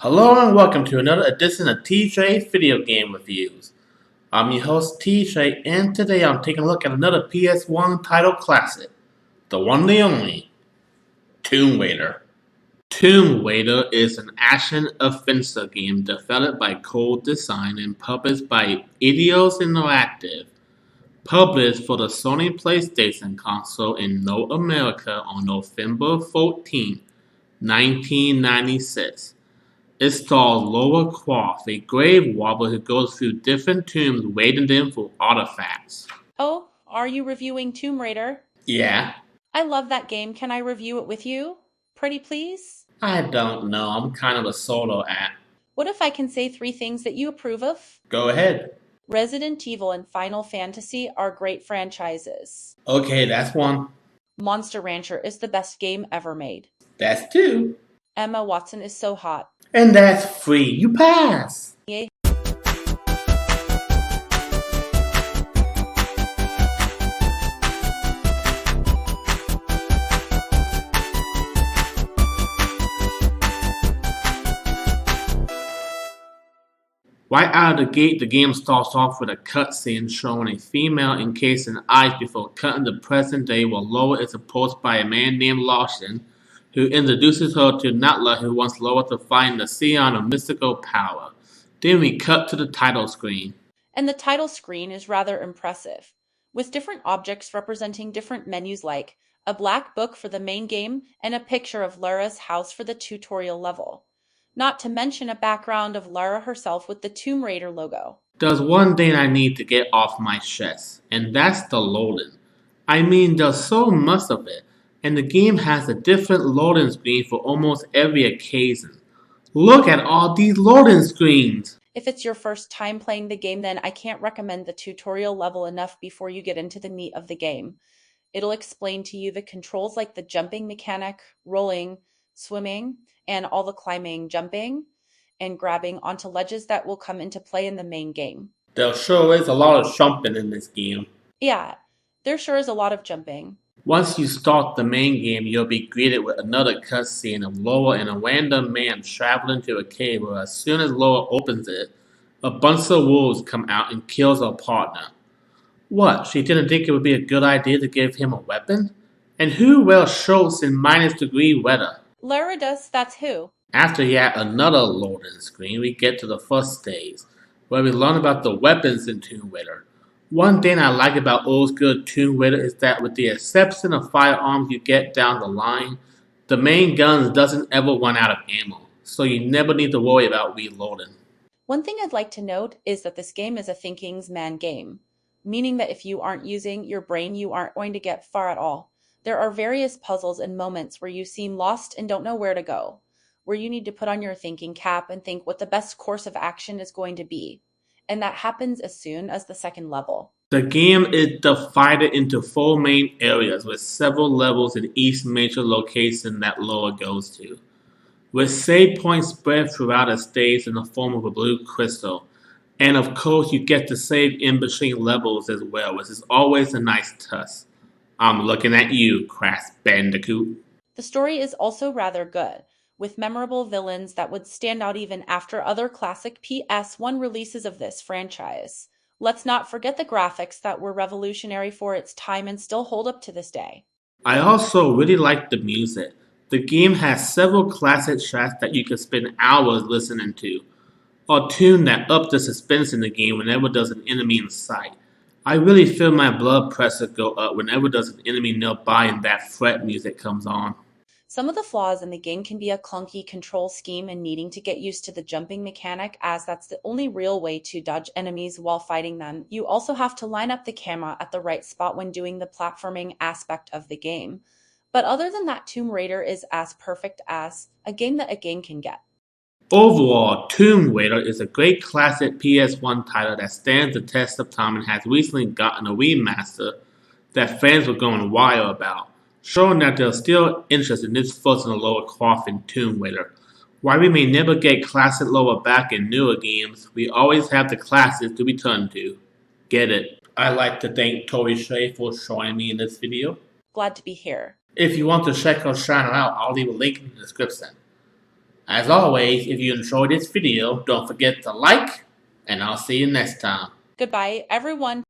Hello and welcome to another edition of TJ's Video Game Reviews. I'm your host TJ, and today I'm taking a look at another PS1 title classic, the one and the only, Tomb Raider. Tomb Raider is an action-adventure game developed by Cold Design and published by Eidos Interactive, published for the Sony PlayStation console in North America on November 14, 1996. It stars Lara Croft, a grave robber who goes through different tombs raiding them for artifacts. Oh, are you reviewing Tomb Raider? Yeah, I love that game. Can I review it with you? Pretty please? I don't know. I'm kind of a solo act. What if I can say three things that you approve of? Go ahead. Resident Evil and Final Fantasy are great franchises. Okay, that's one. Monster Rancher is the best game ever made. That's two. Emma Watson is so hot. And that's three. You pass. Yay. Right out of the gate, the game starts off with a cutscene showing a female encased in ice before cutting to present day where Lara is approached by a man named Larson, who introduces her to Natla, who wants Lara to find the Scion of mystical power. Then we cut to the title screen. And the title screen is rather impressive, with different objects representing different menus like a black book for the main game and a picture of Lara's house for the tutorial level. Not to mention a background of Lara herself with the Tomb Raider logo. There's one thing I need to get off my chest, and that's the loading. I mean, there's so much of it, and the game has a different loading screen for almost every occasion. Look at all these loading screens! If it's your first time playing the game, then I can't recommend the tutorial level enough before you get into the meat of the game. It'll explain to you the controls like the jumping mechanic, rolling, swimming, and all the climbing, jumping, and grabbing onto ledges that will come into play in the main game. There sure is a lot of jumping in this game. Yeah, there sure is a lot of jumping. Once you start the main game, you'll be greeted with another cutscene of Lara and a random man traveling to a cave where as soon as Lara opens it, a bunch of wolves come out and kills her partner. What, she didn't think it would be a good idea to give him a weapon? And who wears shorts in -degree weather? Lara does, that's who. After yet another loading screen, we get to the first stage, where we learn about the weapons in Tomb Raider. One thing I like about old school Tomb Raider is that with the exception of firearms you get down the line, the main guns doesn't ever run out of ammo, so you never need to worry about reloading. One thing I'd like to note is that this game is a thinking's man game, meaning that if you aren't using your brain, you aren't going to get far at all. There are various puzzles and moments where you seem lost and don't know where to go, where you need to put on your thinking cap and think what the best course of action is going to be. And that happens as soon as the second level. The game is divided into 4 main areas with several levels in each major location that Lara goes to, with save points spread throughout a stage in the form of a blue crystal. And of course you get to save in between levels as well, which is always a nice touch. I'm looking at you, Crash Bandicoot. The story is also rather good, with memorable villains that would stand out even after other classic PS1 releases of this franchise. Let's not forget the graphics that were revolutionary for its time and still hold up to this day. I also really like the music. The game has several classic tracks that you can spend hours listening to, or tune that up the suspense in the game whenever there's an enemy in sight. I really feel my blood pressure go up whenever there's an enemy nearby and that fret music comes on. Some of the flaws in the game can be a clunky control scheme and needing to get used to the jumping mechanic, as that's the only real way to dodge enemies while fighting them. You also have to line up the camera at the right spot when doing the platforming aspect of the game. But other than that, Tomb Raider is as perfect as a game that a game can get. Overall, Tomb Raider is a great classic PS1 title that stands the test of time and has recently gotten a remaster that fans were going wild about, showing that there's still interest in this first and Lara Croft in Tomb Raider. While we may never get classic Lara back in newer games, we always have the classics to return to. Get it? I'd like to thank Tori Jacobs for joining me in this video. Glad to be here. If you want to check her channel out, I'll leave a link in the description. As always, if you enjoyed this video, don't forget to like, and I'll see you next time. Goodbye, everyone.